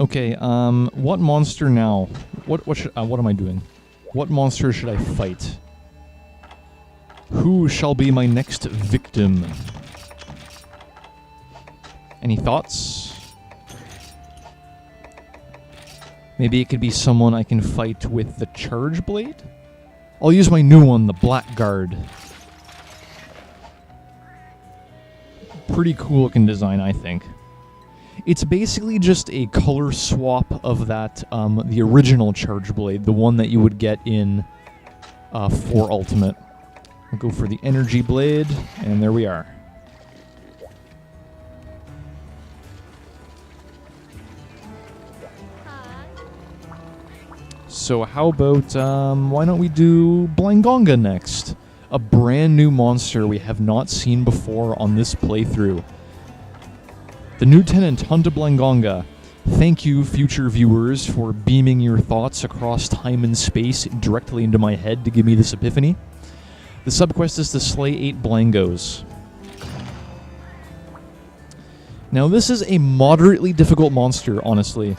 Okay, what monster now? What am I doing? What monster should I fight? Who shall be my next victim? Any thoughts? Maybe it could be someone I can fight with the Charge Blade? I'll use my new one, the Blackguard. Pretty cool looking design, I think. It's basically just a color swap of that, the original Charge Blade, the one that you would get in 4 Ultimate. I'll go for the Energy Blade, and there we are. So how about, why don't we do Blangonga next? A brand new monster we have not seen before on this playthrough. The Lieutenant Hunter Blangonga. Thank you, future viewers, for beaming your thoughts across time and space directly into my head to give me this epiphany. The subquest is to slay 8 Blangos. Now this is a moderately difficult monster, honestly.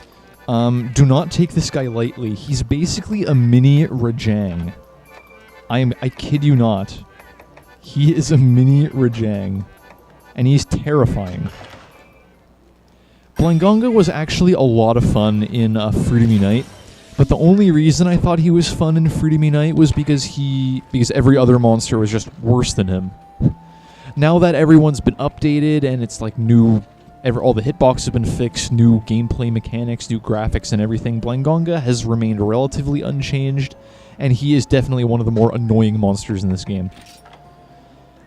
Do not take this guy lightly. He's basically a mini Rajang. I kid you not. He is a mini Rajang. And he's terrifying. Blangonga was actually a lot of fun in Freedom Unite, but the only reason I thought he was fun in Freedom Unite was because every other monster was just worse than him. Now that everyone's been updated and it's like new, all the hitboxes have been fixed, new gameplay mechanics, new graphics and everything, Blangonga has remained relatively unchanged, and he is definitely one of the more annoying monsters in this game.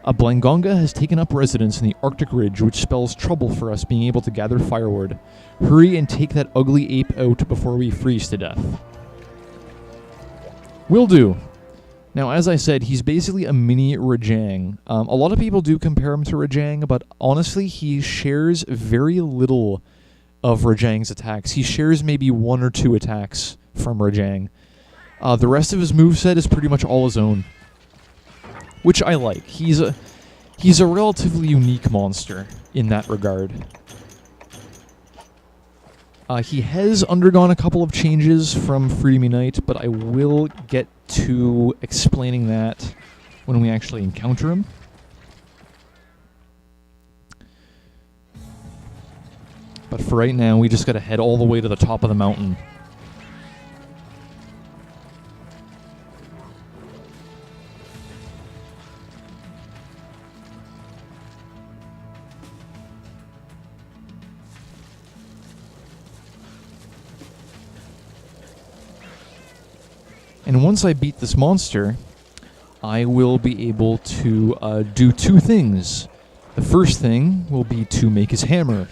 Blangonga has taken up residence in the Arctic Ridge, which spells trouble for us being able to gather firewood. Hurry and take that ugly ape out before we freeze to death. Will do. Now, as I said, he's basically a mini Rajang. A lot of people do compare him to Rajang, but honestly, he shares very little of Rajang's attacks. He shares maybe 1 or 2 attacks from Rajang. The rest of his moveset is pretty much all his own, which I like. He's a relatively unique monster in that regard. He has undergone a couple of changes from Freedom Unite, but I will get to explaining that when we actually encounter him. But for right now, we just gotta head all the way to the top of the mountain. And once I beat this monster, I will be able to do 2 things. The first thing will be to make his hammer,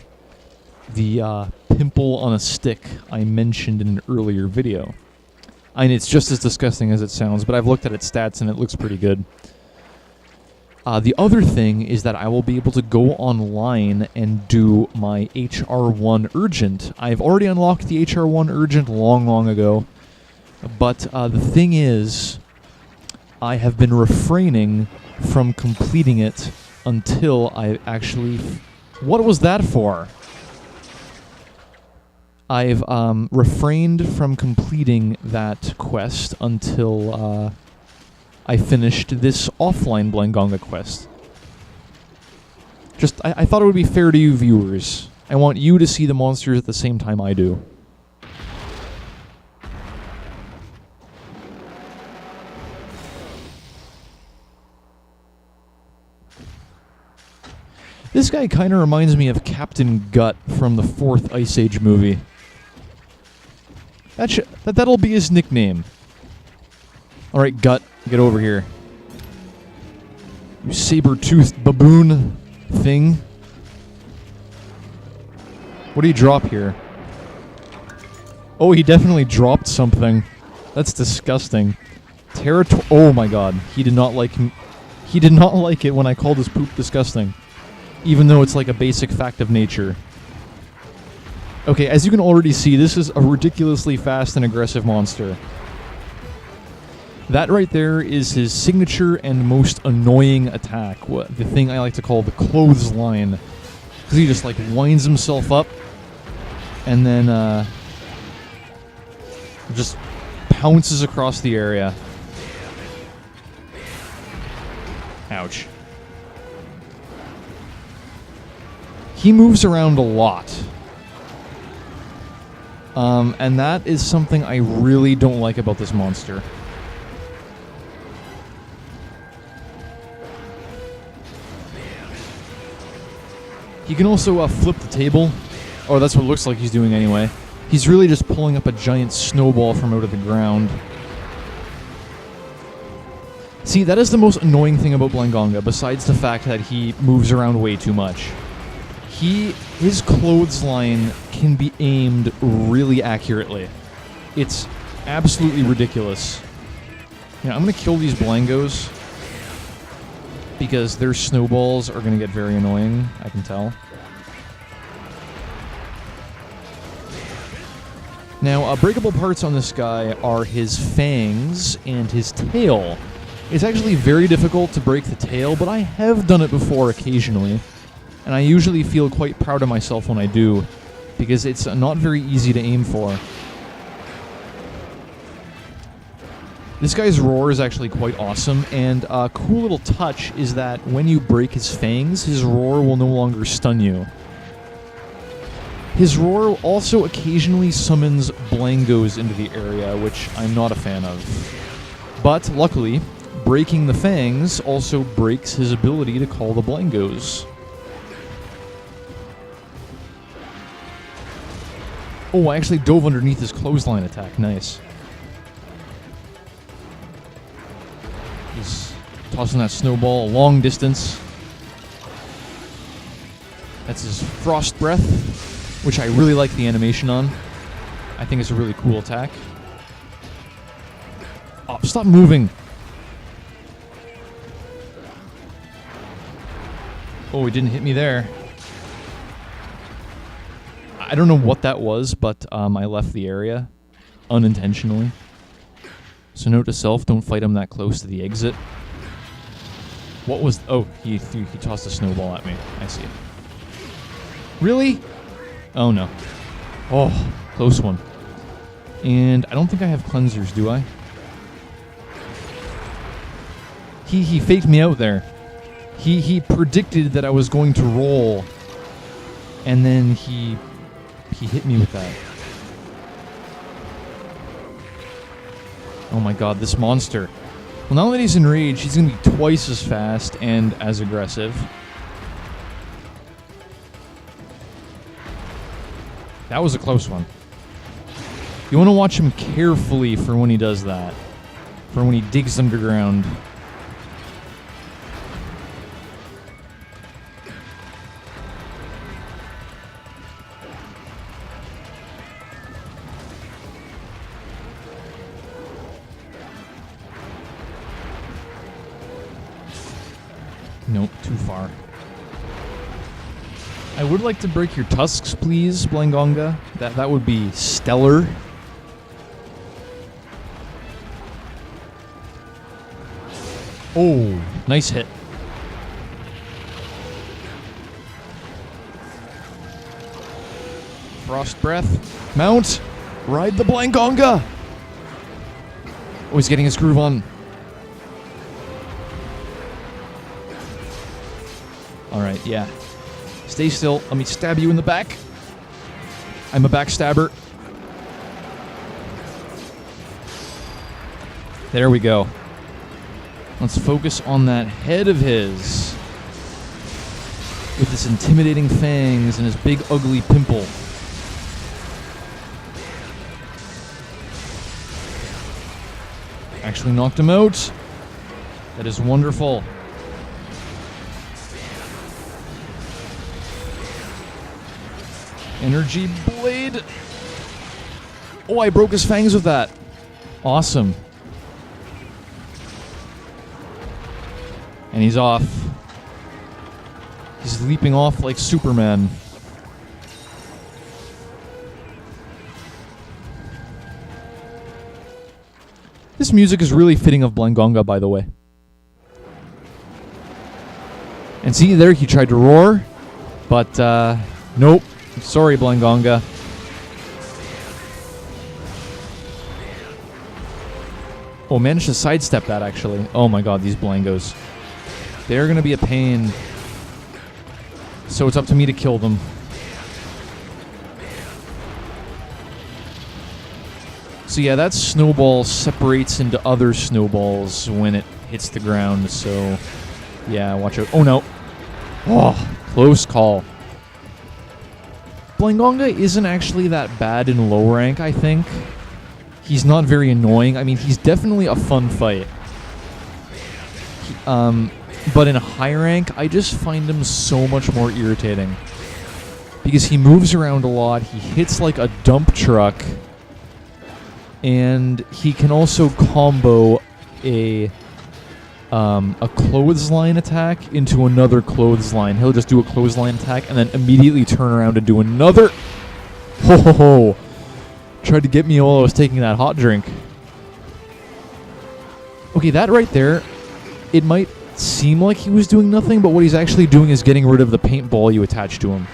the pimple on a stick I mentioned in an earlier video. And it's just as disgusting as it sounds, but I've looked at its stats and it looks pretty good. The other thing is that I will be able to go online and do my HR1 Urgent. I've already unlocked the HR1 Urgent long ago. But the thing is, I have been refraining from completing it until I actually... What was that for? I've refrained from completing that quest until I finished this offline Blangonga quest. I thought it would be fair to you viewers. I want you to see the monsters at the same time I do. This guy kind of reminds me of Captain Gutt from the 4th Ice Age movie. That'll be his nickname. Alright, Gutt, get over here. You saber-toothed baboon thing. What do you drop here? Oh, he definitely dropped something. That's disgusting. Oh my god, he did not like me. He did not like it when I called his poop disgusting. Even though it's like a basic fact of nature. Okay, as you can already see, this is a ridiculously fast and aggressive monster. That right there is his signature and most annoying attack. The thing I like to call the Clothesline. Because he just like winds himself up and then Just pounces across the area. Ouch. He moves around a lot. And that is something I really don't like about this monster. He can also flip the table. Oh, that's what it looks like he's doing anyway. He's really just pulling up a giant snowball from out of the ground. See, that is the most annoying thing about Blangonga, besides the fact that he moves around way too much. His clothesline can be aimed really accurately. It's absolutely ridiculous. Yeah, I'm going to kill these Blangos because their snowballs are going to get very annoying, I can tell. Now, breakable parts on this guy are his fangs and his tail. It's actually very difficult to break the tail, but I have done it before occasionally. And I usually feel quite proud of myself when I do, because it's not very easy to aim for. This guy's roar is actually quite awesome, and a cool little touch is that when you break his fangs, his roar will no longer stun you. His roar also occasionally summons Blangos into the area, which I'm not a fan of. But luckily, breaking the fangs also breaks his ability to call the Blangos. Oh, I actually dove underneath his clothesline attack. Nice. He's tossing that snowball a long distance. That's his frost breath, which I really like the animation on. I think it's a really cool attack. Oh, stop moving! Oh, he didn't hit me there. I don't know what that was, but I left the area unintentionally. So note to self, don't fight him that close to the exit. What was... Oh, he tossed a snowball at me. I see. Really? Oh, no. Oh, close one. And I don't think I have cleansers, do I? He faked me out there. He predicted that I was going to roll, and then he hit me with that. Oh my god, this monster. Well, now that he's enraged, he's going to be twice as fast and as aggressive. That was a close one. You want to watch him carefully for when he does that. For when he digs underground. Nope, too far. I would like to break your tusks, please, Blangonga. That would be stellar. Oh, nice hit. Frost breath. Mount. Ride the Blangonga. Oh, he's getting his groove on. Alright, yeah. Stay still. Let me stab you in the back. I'm a backstabber. There we go. Let's focus on that head of his. With his intimidating fangs and his big ugly pimple. Actually knocked him out. That is wonderful. Energy blade. Oh, I broke his fangs with that. Awesome. And he's off. He's leaping off like Superman. This music is really fitting of Blangonga, by the way. And see, there he tried to roar, but nope. Sorry, Blangonga. Oh, managed to sidestep that, actually. Oh my god, these Blangos. They're going to be a pain. So it's up to me to kill them. So yeah, that snowball separates into other snowballs when it hits the ground, so yeah, watch out. Oh no. Oh, close call. Blangonga isn't actually that bad in low rank, I think. He's not very annoying. I mean, he's definitely a fun fight. But in high rank, I just find him so much more irritating. Because he moves around a lot, he hits like a dump truck, and he can also combo a clothesline attack into another clothesline. He'll just do a clothesline attack and then immediately turn around and do another. Ho ho ho! Tried to get me while I was taking that hot drink. Okay, that right there, it might seem like he was doing nothing, but what he's actually doing is getting rid of the paintball you attach to him.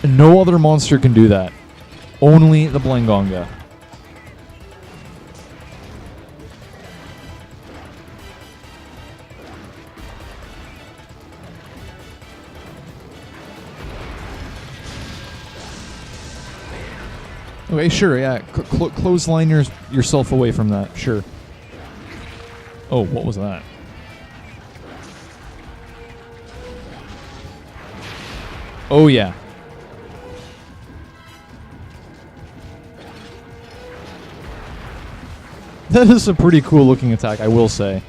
And no other monster can do that. Only the Blangonga. Okay, sure, yeah. Clothesline yourself away from that, sure. Oh, what was that? Oh, yeah. That is a pretty cool looking attack, I will say.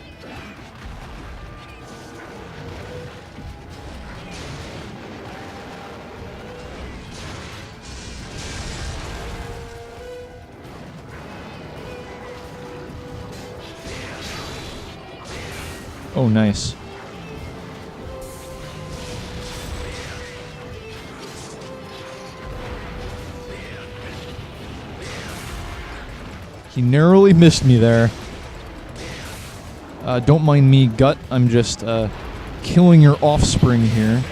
Oh, nice. He narrowly missed me there. Don't mind me, Gutt. I'm just killing your offspring here.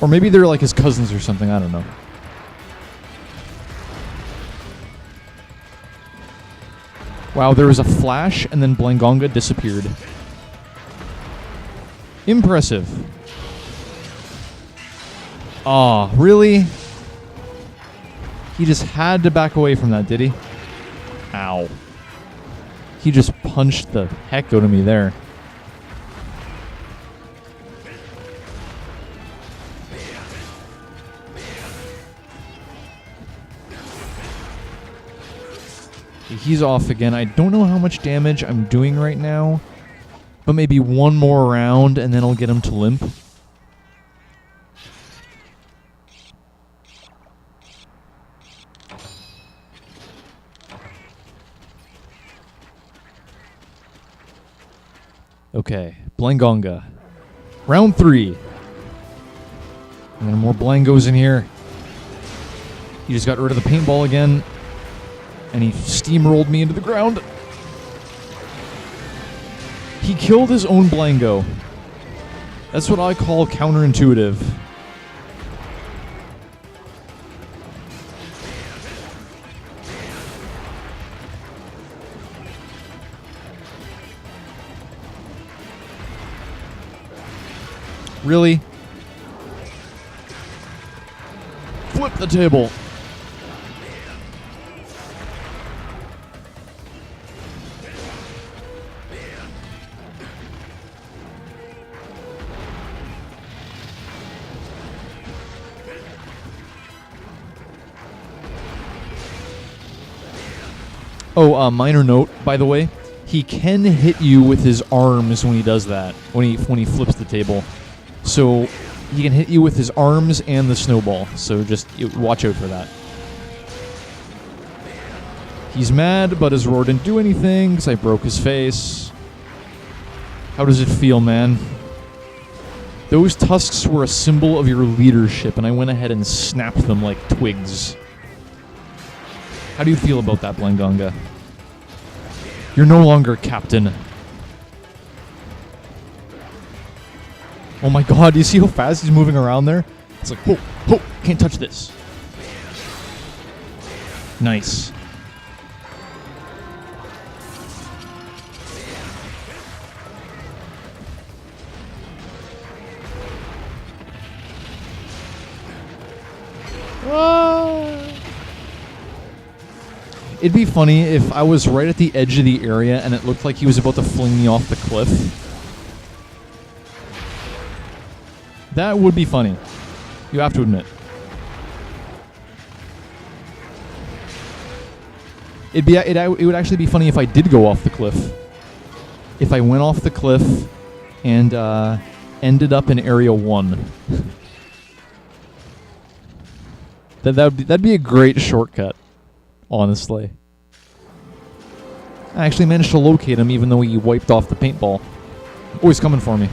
Or maybe they're like his cousins or something. I don't know. Wow, there was a flash and then Blangonga disappeared. Impressive. Aw, really? He just had to back away from that, did he? Ow. He just punched the heck out of me there. He's off again. I don't know how much damage I'm doing right now, but maybe one more round and then I'll get him to limp. Okay, Blangonga. Round 3. And then more Blangos in here. He just got rid of the paintball again. And he steamrolled me into the ground. He killed his own Blango. That's what I call counterintuitive. Really? Flip the table. Oh, minor note, by the way, he can hit you with his arms when he does that, when he flips the table. So he can hit you with his arms and the snowball, so just watch out for that. He's mad, but his roar didn't do anything because I broke his face. How does it feel, man? Those tusks were a symbol of your leadership, and I went ahead and snapped them like twigs. How do you feel about that, Blangonga? You're no longer captain. Oh my god, do you see how fast he's moving around there? It's like, whoa, whoa, can't touch this. Nice. It'd be funny if I was right at the edge of the area and it looked like he was about to fling me off the cliff. That would be funny. You have to admit. It would actually be funny if I did go off the cliff. If I went off the cliff and ended up in Area 1. That'd be a great shortcut, honestly. I actually managed to locate him even though he wiped off the paintball. Oh, he's coming for me.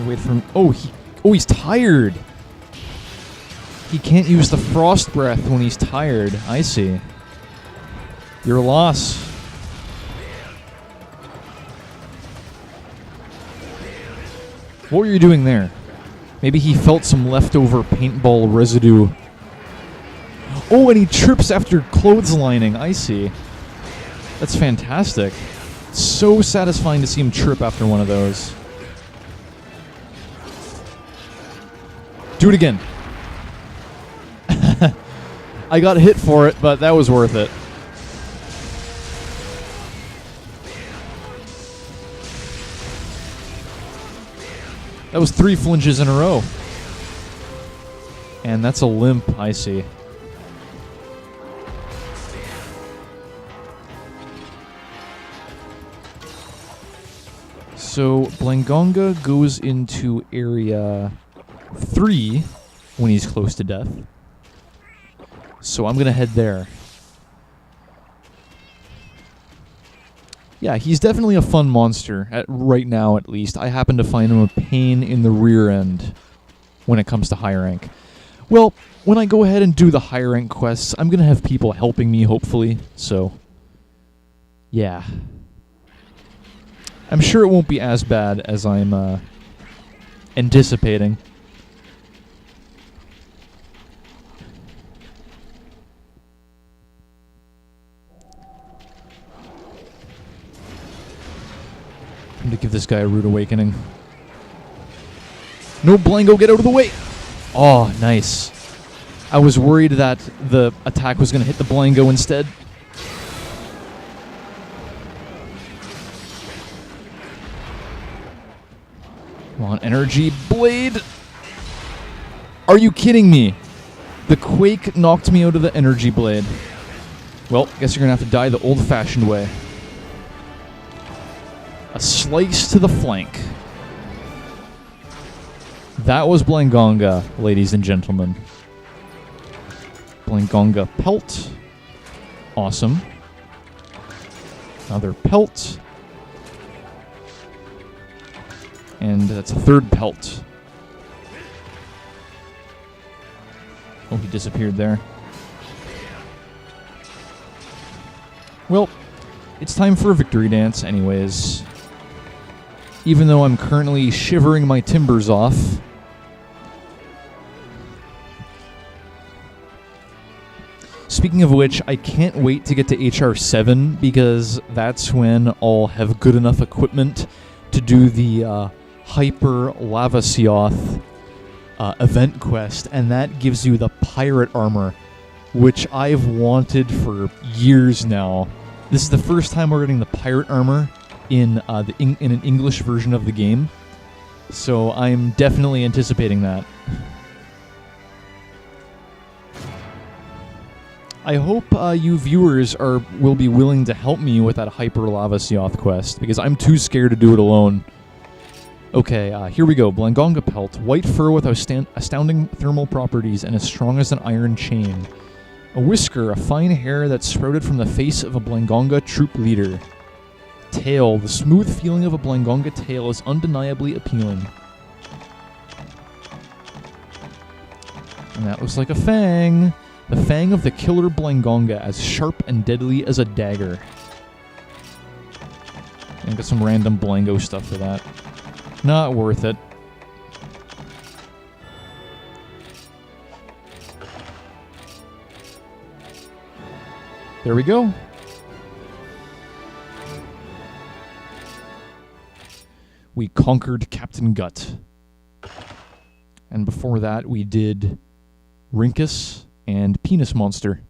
Wait for him. Oh, he's tired. He can't use the frost breath when he's tired. I see. Your loss. What were you doing there? Maybe he felt some leftover paintball residue. Oh, and he trips after clotheslining. I see. That's fantastic. So satisfying to see him trip after one of those. Do it again. I got hit for it, but that was worth it. That was 3 flinches in a row. And that's a limp, I see. So, Blangonga goes into area 3 when he's close to death. So I'm going to head there. Yeah, he's definitely a fun monster, right now at least. I happen to find him a pain in the rear end when it comes to high rank. Well, when I go ahead and do the high rank quests, I'm going to have people helping me, hopefully. So, yeah. I'm sure it won't be as bad as I'm anticipating. I'm going to give this guy a rude awakening. No, Blango, get out of the way! Oh, nice. I was worried that the attack was going to hit the Blango instead. Come on, energy blade! Are you kidding me? The Quake knocked me out of the energy blade. Well, guess you're going to have to die the old-fashioned way. A slice to the flank. That was Blangonga, ladies and gentlemen. Blangonga pelt. Awesome. Another pelt. And that's a third pelt. Oh, he disappeared there. Well, it's time for a victory dance anyways. Even though I'm currently shivering my timbers off. Speaking of which, I can't wait to get to HR 7 because that's when I'll have good enough equipment to do the Hyper Blangonga event quest, and that gives you the pirate armor, which I've wanted for years now. This is the first time we're getting the pirate armor in an English version of the game, so I'm definitely anticipating that. I hope you viewers will be willing to help me with that Hyper Blangonga quest, because I'm too scared to do it alone. Okay, here we go. Blangonga pelt. White fur with astounding thermal properties and as strong as an iron chain. A whisker, a fine hair that sprouted from the face of a Blangonga troop leader. Tail. The smooth feeling of a Blangonga tail is undeniably appealing. And that looks like a fang. The fang of the killer Blangonga, as sharp and deadly as a dagger. And got some random Blango stuff for that. Not worth it. There we go. we conquered Captain Gutt. And before that, we did Rinkus and Penis Monster.